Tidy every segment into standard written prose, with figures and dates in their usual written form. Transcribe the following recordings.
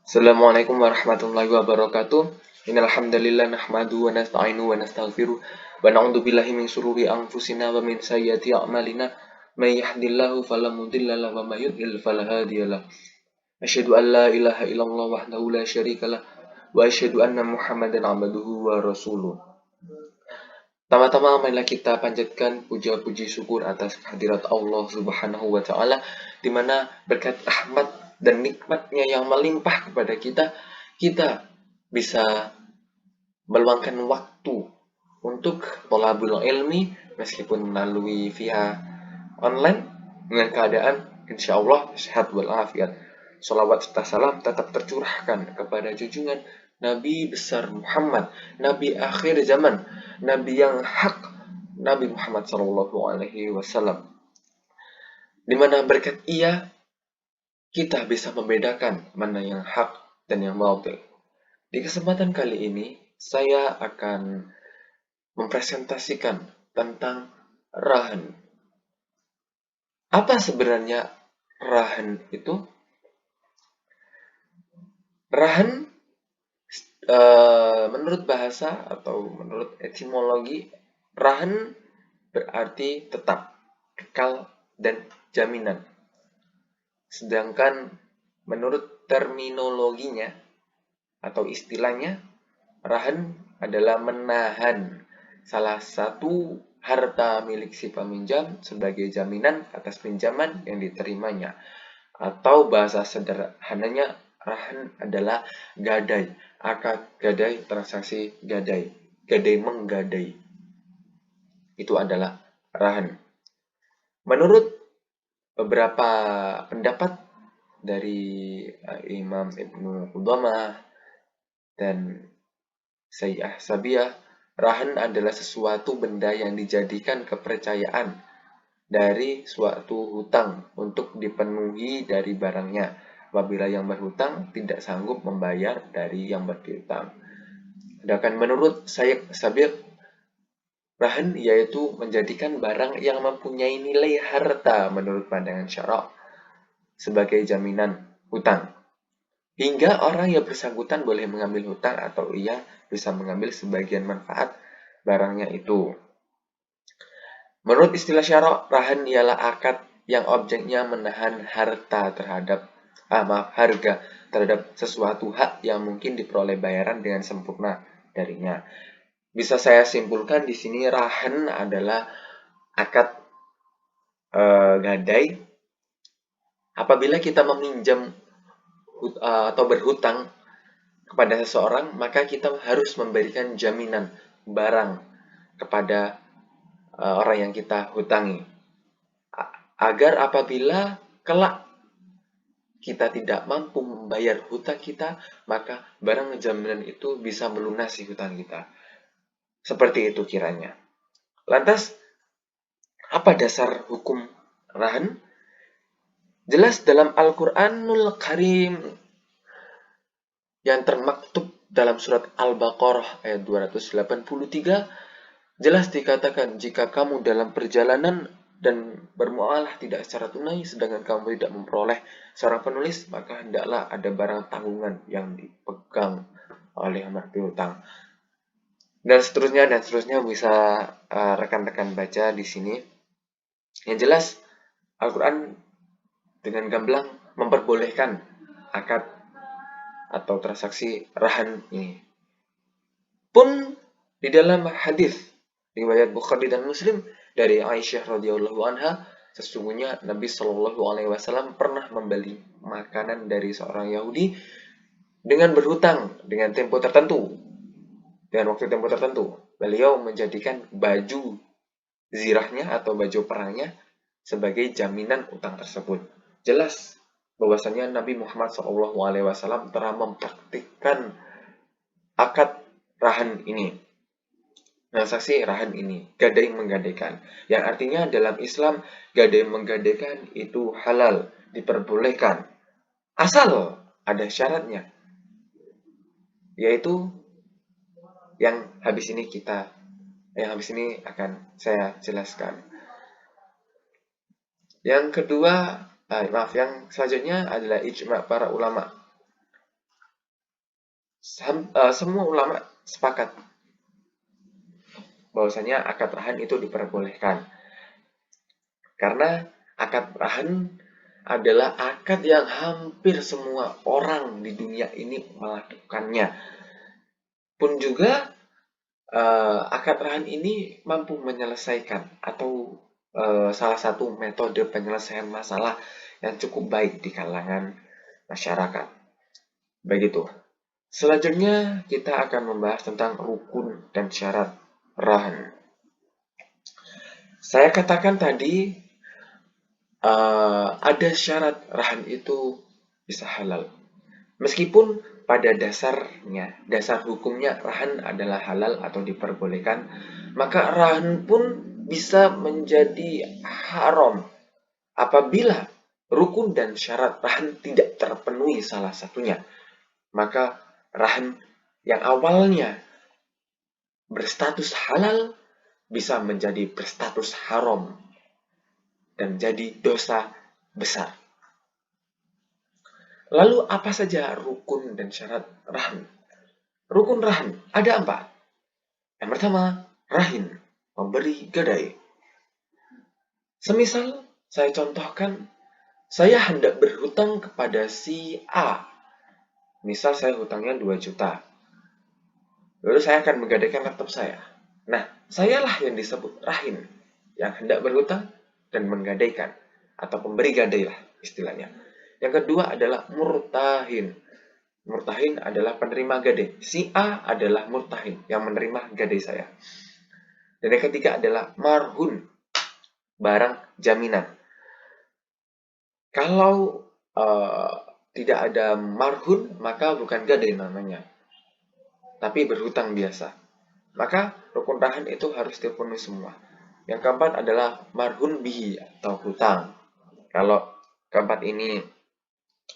Assalamualaikum warahmatullahi wabarakatuh. Innal hamdalillah nahmaduhu wa nasta'inu wa nastaghfiruh wa na'udzu billahi min shururi anfusina wa min sayyiati a'malina. May yahdihillahu fala mudilla lahu wa may yudlil fala hadiyalah. Asyhadu an la ilaha illallah wahdahu la syarikalah wa asyhadu anna Muhammadan abduhu wa rasuluh. Tama-tama marilah kita panjatkan puja-puji syukur atas kehadirat Allah Subhanahu wa taala di mana berkat rahmat dan nikmatnya yang melimpah kepada kita, kita bisa meluangkan waktu untuk thalabul ilmi meskipun melalui via online dengan keadaan insya Allah sehat walafiat. Salawat serta salam tetap tercurahkan kepada junjungan Nabi besar Muhammad, Nabi akhir zaman, Nabi yang hak, Nabi Muhammad Shallallahu Alaihi Wasallam. Di mana berkat ia kita bisa membedakan mana yang hak dan yang batil. Di kesempatan kali ini saya akan mempresentasikan tentang rahan. Apa sebenarnya rahan itu? Rahan menurut bahasa atau menurut etimologi, rahan berarti tetap, kekal, dan jaminan. Sedangkan menurut terminologinya atau istilahnya, rahan adalah menahan salah satu harta milik si peminjam sebagai jaminan atas pinjaman yang diterimanya. Atau bahasa sederhananya, rahan adalah gadai, akad gadai, transaksi gadai, gadai menggadai. Itu adalah rahan. Menurut beberapa pendapat dari Imam Ibnu Qudamah dan Sayyah Sabiyah, rahan adalah sesuatu benda yang dijadikan kepercayaan dari suatu hutang untuk dipenuhi dari barangnya apabila yang berhutang tidak sanggup membayar dari yang berhutang. Sedangkan menurut Sayyid Sabir, rahan yaitu menjadikan barang yang mempunyai nilai harta menurut pandangan syarak sebagai jaminan hutang. Hingga orang yang bersangkutan boleh mengambil hutang atau ia bisa mengambil sebagian manfaat barangnya itu. Menurut istilah syarak, rahan ialah akad yang objeknya menahan harta terhadap harga terhadap sesuatu hak yang mungkin diperoleh bayaran dengan sempurna darinya. Bisa saya simpulkan di sini rahan adalah akad gadai apabila kita meminjam atau berhutang kepada seseorang, maka kita harus memberikan jaminan barang kepada orang yang kita hutangi. Agar apabila kelak kita tidak mampu membayar hutang kita, maka barang jaminan itu bisa melunasi hutang kita. Seperti itu kiranya. Lantas, apa dasar hukum rahan? Jelas dalam Al-Quranul Karim yang termaktub dalam surat Al-Baqarah ayat 283, jelas dikatakan jika kamu dalam perjalanan dan bermuamalah tidak secara tunai, sedangkan kamu tidak memperoleh seorang penulis, maka hendaklah ada barang tanggungan yang dipegang oleh yang berpiutang. Dan seterusnya bisa rekan-rekan baca di sini. Yang jelas Al-Quran dengan gamblang memperbolehkan akad atau transaksi rahan ini. Pun di dalam hadis riwayat Bukhari dan Muslim dari Aisyah radhiyallahu anha, sesungguhnya Nabi Shallallahu alaihi wasallam pernah membeli makanan dari seorang Yahudi dengan berhutang dengan tempo tertentu. Dengan waktu tempo tertentu, beliau menjadikan baju zirahnya atau baju perangnya sebagai jaminan utang tersebut. Jelas bahwasanya Nabi Muhammad SAW telah mempraktikkan akad rahan ini, transaksi rahan ini, gadai menggadaikan. Yang artinya dalam Islam, gadai menggadaikan itu halal, diperbolehkan. Asal ada syaratnya, yaitu yang habis ini akan saya jelaskan. Yang kedua, yang selanjutnya adalah ijma' para ulama. Semua ulama sepakat bahwasanya akad rahan itu diperbolehkan. Karena akad rahan adalah akad yang hampir semua orang di dunia ini melakukannya. Pun juga akad rahan ini mampu menyelesaikan atau salah satu metode penyelesaian masalah yang cukup baik di kalangan masyarakat. Begitu. Selanjutnya kita akan membahas tentang rukun dan syarat rahan. Saya katakan tadi ada syarat rahan itu bisa halal. Meskipun pada dasarnya, dasar hukumnya rahan adalah halal atau diperbolehkan, maka rahan pun bisa menjadi haram apabila rukun dan syarat rahan tidak terpenuhi salah satunya. Maka rahan yang awalnya berstatus halal bisa menjadi berstatus haram dan jadi dosa besar. Lalu apa saja rukun dan syarat rahan? Rukun rahan ada 4. Yang pertama, rahin, memberi gadai. Semisal saya contohkan, saya hendak berhutang kepada si A. Misal saya hutangnya 2 juta. Lalu saya akan menggadaikan laptop saya. Nah, sayalah yang disebut rahin, yang hendak berhutang dan menggadaikan, atau pemberi gadai lah istilahnya. Yang kedua adalah murtahin. Murtahin adalah penerima gadai. Si A adalah murtahin yang menerima gadai saya. Dan yang ketiga adalah marhun, barang jaminan. Kalau tidak ada marhun, maka bukan gadai namanya, tapi berhutang biasa. Maka rukun rahan itu harus dipenuhi semua. Yang keempat adalah marhun bihi atau hutang. Kalau keempat ini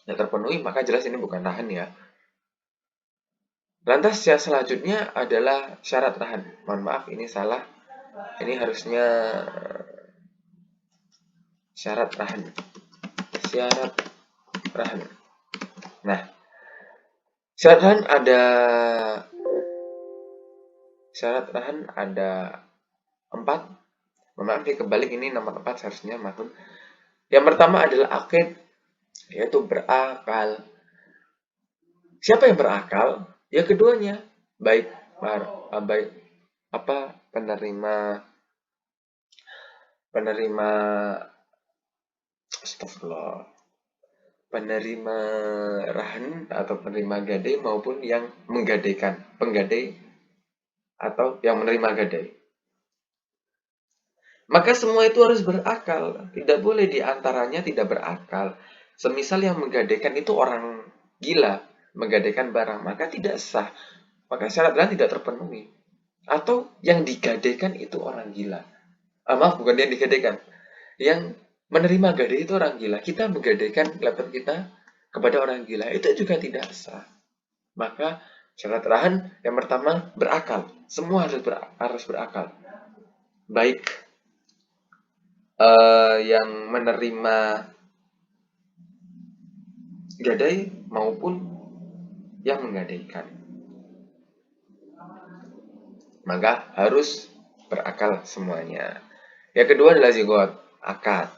tidak terpenuhi, maka jelas ini bukan rahan ya. Lantas yang selanjutnya adalah syarat rahan. Mohon maaf, ini salah. Ini harusnya syarat rahan. Syarat rahan. Nah, syarat rahan ada 4. Mohon maaf, kebalik, ini nomor 4 seharusnya marhun. Yang pertama adalah akid, yaitu berakal. Siapa yang berakal? Ya keduanya, baik penerima astagfirullah, penerima rahan atau penerima gadai maupun yang menggadaikan, penggadai atau yang menerima gadai. Maka semua itu harus berakal, tidak boleh diantaranya tidak berakal. Semisal yang menggadaikan itu orang gila, menggadaikan barang, maka tidak sah. Maka syarat rahan tidak terpenuhi. Atau yang digadaikan itu orang gila. Maaf, bukan yang digadaikan. Yang menerima gadai itu orang gila. Kita menggadaikan laptop kita kepada orang gila, itu juga tidak sah. Maka syarat rahan yang pertama berakal. Semua harus berakal. Baik yang menerima gadai maupun yang menggadaikan. Maka harus berakal semuanya. Yang kedua adalah zigot, akad.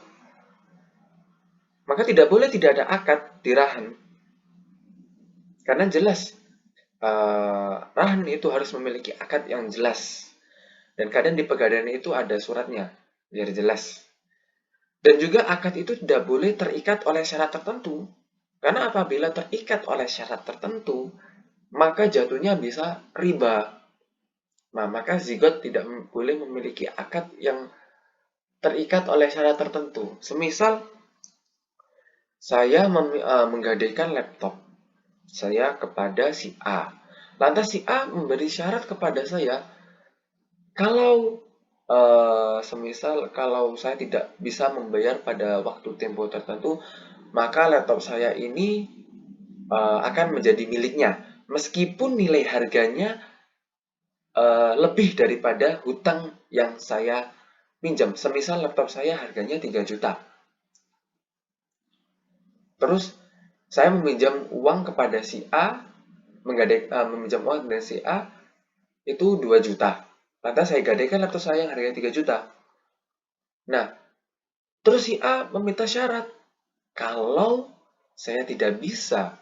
Maka tidak boleh tidak ada akad di rahan. Karena jelas rahan itu harus memiliki akad yang jelas. Dan kadang di pegadaian itu ada suratnya, biar jelas. Dan juga akad itu tidak boleh terikat oleh syarat tertentu. Karena apabila terikat oleh syarat tertentu, maka jatuhnya bisa riba. Nah, maka zigot tidak boleh memiliki akad yang terikat oleh syarat tertentu. Semisal, saya menggadaikan laptop saya kepada si A. Lantas si A memberi syarat kepada saya, kalau semisal kalau saya tidak bisa membayar pada waktu tempo tertentu, maka laptop saya ini akan menjadi miliknya, meskipun nilai harganya lebih daripada hutang yang saya pinjam. Semisal laptop saya harganya 3 juta. Terus saya meminjam uang kepada si A, meminjam uang dari si A itu 2 juta. Lantas saya gadaikan laptop saya yang harganya 3 juta. Nah, terus si A meminta syarat. Kalau saya tidak bisa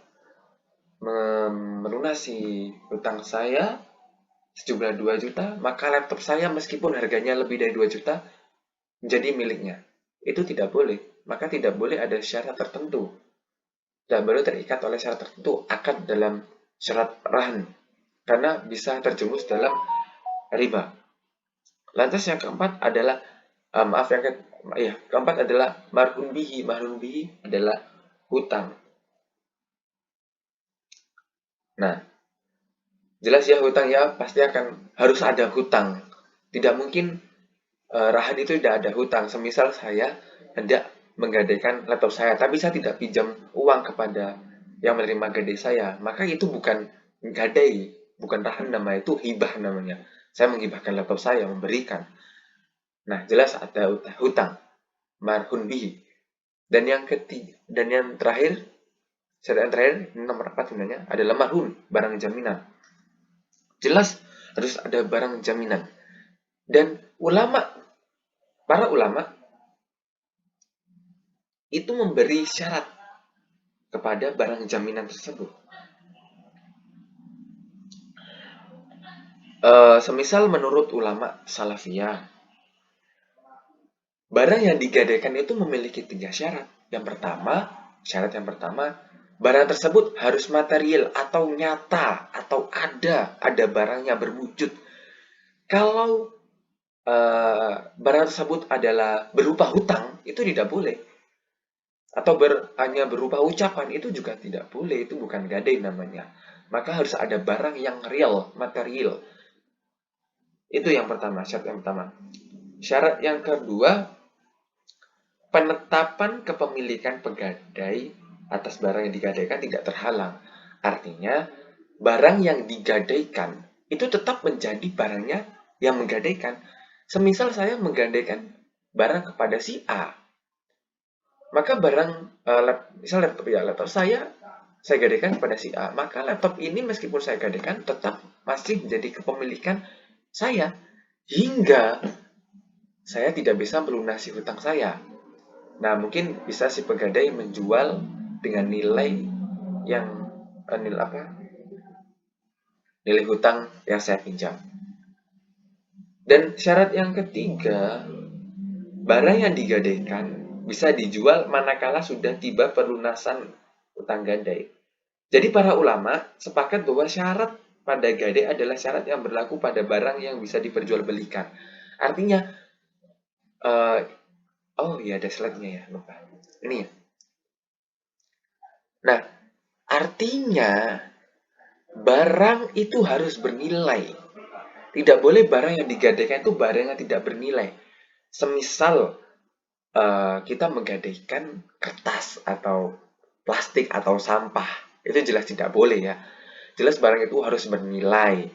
melunasi hutang saya sejumlah 2 juta, maka laptop saya meskipun harganya lebih dari 2 juta menjadi miliknya. Itu tidak boleh. Maka tidak boleh ada syarat tertentu. Dan baru terikat oleh syarat tertentu akad dalam syarat rahan. Karena bisa terjumus dalam riba. Lantas yang keempat adalah keempat adalah marhun bihi. Marhun bihi adalah hutang. Nah, jelas ya hutang ya pasti harus ada hutang. Tidak mungkin rahan itu tidak ada hutang. Semisal saya hendak menggadaikan laptop saya, tapi saya tidak pinjam uang kepada yang menerima gadai saya, maka itu bukan gadai, bukan rahan namanya, itu hibah namanya. Saya menghibahkan laptop saya, memberikan. Nah, jelas ada hutang, marhun bihi. Dan yang terakhir, syarat yang terakhir, nomor 4 sebenarnya, adalah marhun, barang jaminan. Jelas harus ada barang jaminan. Dan para ulama itu memberi syarat kepada barang jaminan tersebut. Semisal menurut ulama salafiyah, barang yang digadaikan itu memiliki 3 syarat. Syarat yang pertama, barang tersebut harus material atau nyata atau ada barangnya berwujud. Kalau barang tersebut adalah berupa hutang, itu tidak boleh. Atau hanya berupa ucapan, itu juga tidak boleh. Itu bukan gadai namanya. Maka harus ada barang yang real, material. Itu yang pertama, syarat yang pertama. Syarat yang kedua, penetapan kepemilikan pegadai atas barang yang digadaikan tidak terhalang. Artinya, barang yang digadaikan itu tetap menjadi barangnya yang menggadaikan. Semisal saya menggadaikan barang kepada si A, maka misal laptop saya gadaikan kepada si A, maka laptop ini meskipun saya gadaikan tetap masih menjadi kepemilikan saya hingga saya tidak bisa melunasi hutang saya. Nah, mungkin bisa si pegadai menjual dengan nilai yang nilai hutang yang saya pinjam. Dan syarat yang ketiga, barang yang digadaikan bisa dijual manakala sudah tiba pelunasan hutang gadai. Jadi para ulama sepakat bahwa syarat pada gadai adalah syarat yang berlaku pada barang yang bisa diperjualbelikan. Artinya, ada slide-nya ya, lupa. Ini ya. Nah, artinya barang itu harus bernilai. Tidak boleh barang yang digadaikan itu barang yang tidak bernilai. Semisal kita menggadaikan kertas atau plastik atau sampah, itu jelas tidak boleh ya. Jelas barang itu harus bernilai.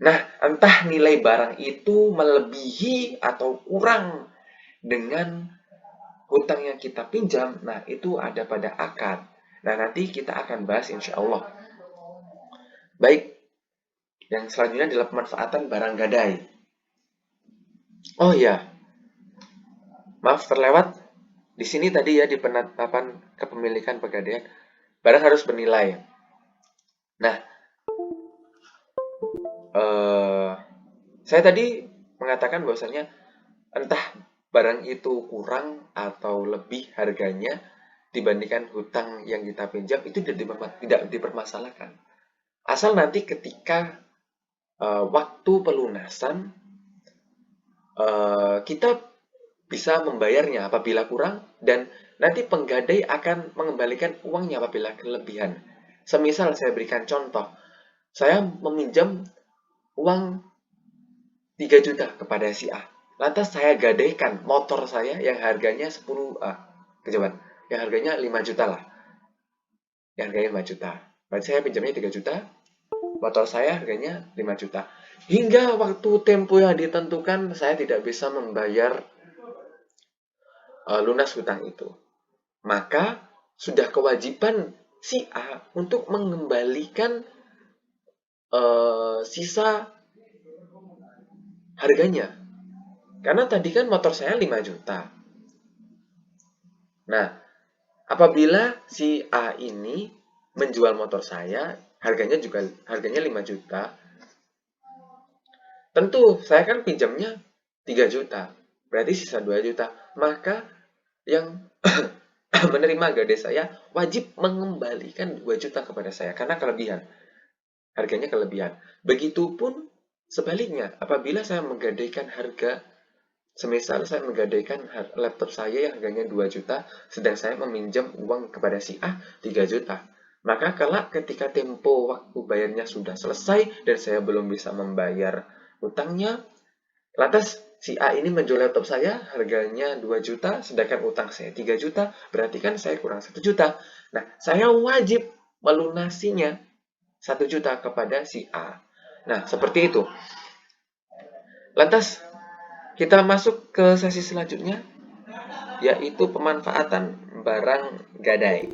Nah, entah nilai barang itu melebihi atau kurang dengan hutang yang kita pinjam, nah itu ada pada akad. Nah, nanti kita akan bahas insya Allah. Baik, yang selanjutnya adalah pemanfaatan barang gadai. Oh ya, maaf terlewat. Di sini tadi ya di penetapan kepemilikan pegadaian, barang harus bernilai. Nah, saya tadi mengatakan bahwasanya entah barang itu kurang atau lebih harganya dibandingkan hutang yang kita pinjam, itu tidak dipermasalahkan. Asal nanti ketika waktu pelunasan kita bisa membayarnya apabila kurang, dan nanti penggadai akan mengembalikan uangnya apabila kelebihan. Semisal saya berikan contoh, saya meminjam uang 3 juta kepada si A. Lantas saya gadaikan motor saya yang harganya 10 yang harganya 5 juta lah. Yang harganya 5 juta. Berarti saya pinjamnya 3 juta, motor saya harganya 5 juta. Hingga waktu tempo yang ditentukan saya tidak bisa membayar lunas hutang itu. Maka sudah kewajiban si A untuk mengembalikan sisa harganya. Karena tadi kan motor saya 5 juta. Nah, apabila si A ini menjual motor saya, harganya 5 juta, tentu saya kan pinjamnya 3 juta. Berarti sisa 2 juta. Maka yang menerima gade saya wajib mengembalikan 2 juta kepada saya karena kelebihan. Harganya kelebihan. Begitupun sebaliknya, apabila saya menggadaikan harga, semisal saya menggadaikan laptop saya yang harganya 2 juta, sedang saya meminjam uang kepada si A 3 juta. Maka kelak ketika tempo waktu bayarnya sudah selesai dan saya belum bisa membayar utangnya, lantas si A ini menjual laptop saya harganya 2 juta, sedangkan utang saya 3 juta, berarti kan saya kurang 1 juta. Nah, saya wajib melunasinya 1 juta kepada si A. Nah, seperti itu. Lantas, kita masuk ke sesi selanjutnya, yaitu pemanfaatan barang gadai.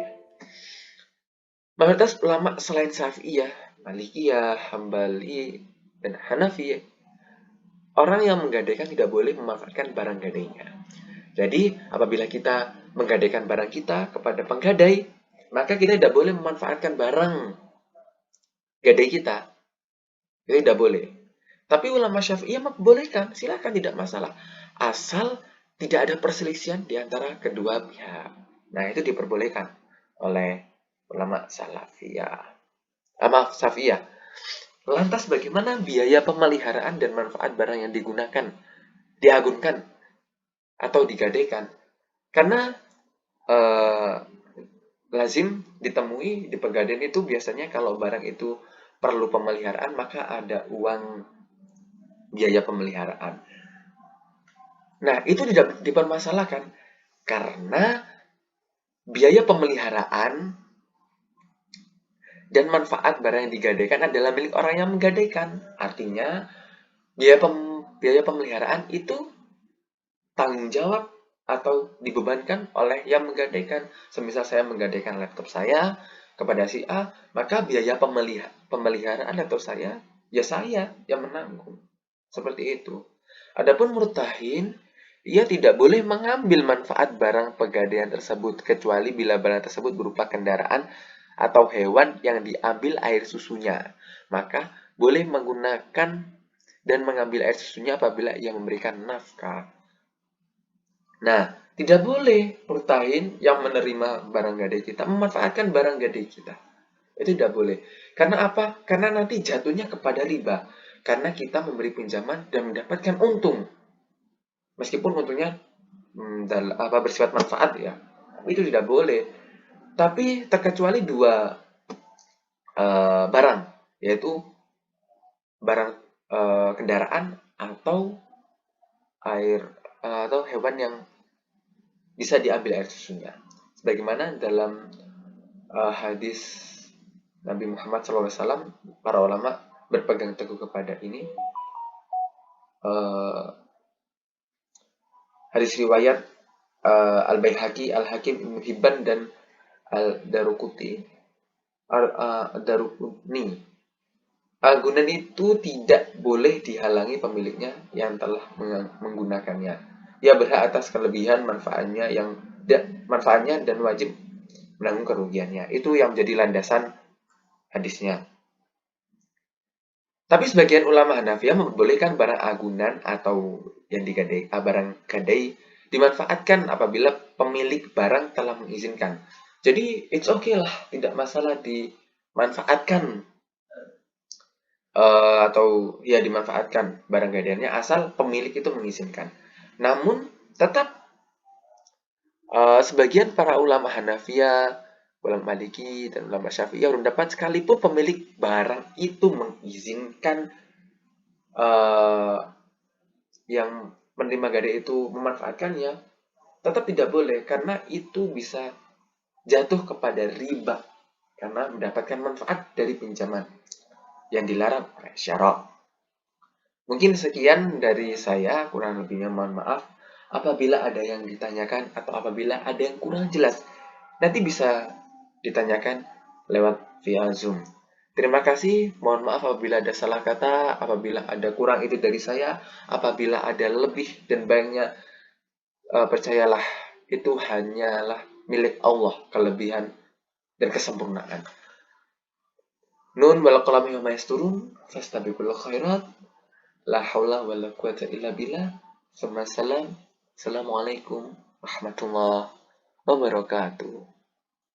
Mayoritas ulama selain Syafi'iyah, Malikiyah, Hambali, dan Hanafi, orang yang menggadaikan tidak boleh memanfaatkan barang gadainya. Jadi, apabila kita menggadaikan barang kita kepada penggadai, maka kita tidak boleh memanfaatkan barang gadai kita. Itu tidak boleh. Tapi ulama Syafi'iyah membolehkan, silakan, tidak masalah. Asal tidak ada perselisihan di antara kedua pihak. Nah, itu diperbolehkan oleh ulama Salafiyah. Maaf, Syafi'iyah. Lantas bagaimana biaya pemeliharaan dan manfaat barang yang digunakan, diagunkan, atau digadaikan? Karena lazim ditemui di pegadaian itu biasanya kalau barang itu perlu pemeliharaan, maka ada uang biaya pemeliharaan. Nah, itu tidak dipermasalahkan karena biaya pemeliharaan dan manfaat barang yang digadaikan adalah milik orang yang menggadaikan. Artinya, biaya pemeliharaan itu tanggung jawab atau dibebankan oleh yang menggadaikan. Semisal saya menggadaikan laptop saya kepada si A, maka biaya pemeliharaan laptop saya, ya saya yang menanggung. Seperti itu. Adapun murtahin, ia tidak boleh mengambil manfaat barang pegadaian tersebut kecuali bila barang tersebut berupa kendaraan atau hewan yang diambil air susunya. Maka boleh menggunakan dan mengambil air susunya apabila ia memberikan nafkah. Nah, tidak boleh murtahin yang menerima barang gadai kita memanfaatkan barang gadai kita. Itu tidak boleh. Karena apa? Karena nanti jatuhnya kepada riba. Karena kita memberi pinjaman dan mendapatkan untung. Meskipun untungnya bersifat manfaat ya. Itu tidak boleh. Tapi terkecuali dua barang, yaitu barang kendaraan atau atau hewan yang bisa diambil air susunya. Sebagaimana dalam hadis Nabi Muhammad SAW, para ulama berpegang teguh kepada ini. Hadis riwayat Al-Baihaqi, Al-Hakim, Ibnu Hibban, dan Al-Daruqutni. Agunan itu tidak boleh dihalangi pemiliknya yang telah menggunakannya. Ia berhak atas kelebihan manfaatnya dan wajib menanggung kerugiannya. Itu yang menjadi landasan hadisnya. Tapi sebagian ulama Hanafiyah membolehkan barang agunan atau yang digadai, barang gadai dimanfaatkan apabila pemilik barang telah mengizinkan. Jadi it's okay lah, tidak masalah dimanfaatkan atau ya dimanfaatkan barang gadaiannya asal pemilik itu mengizinkan. Namun tetap sebagian para ulama Hanafiyah, ulama Maliki, dan ulama Syafi'iyah berpendapat sekalipun pemilik barang itu mengizinkan yang menerima gadai itu memanfaatkannya, tetap tidak boleh karena itu bisa jatuh kepada riba karena mendapatkan manfaat dari pinjaman yang dilarang oleh syarak. Mungkin sekian dari saya, kurang lebihnya mohon maaf. Apabila ada yang ditanyakan atau apabila ada yang kurang jelas, nanti bisa ditanyakan lewat via Zoom. Terima kasih, mohon maaf apabila ada salah kata, apabila ada kurang itu dari saya, apabila ada lebih dan banyak, percayalah itu hanyalah milik Allah, kelebihan dan kesempurnaan. Nun wal qalami wa ma yasturun, fastabiqul khairat, la haula wala quwata illa billah. Assalamualaikum warahmatullahi wabarakatuh.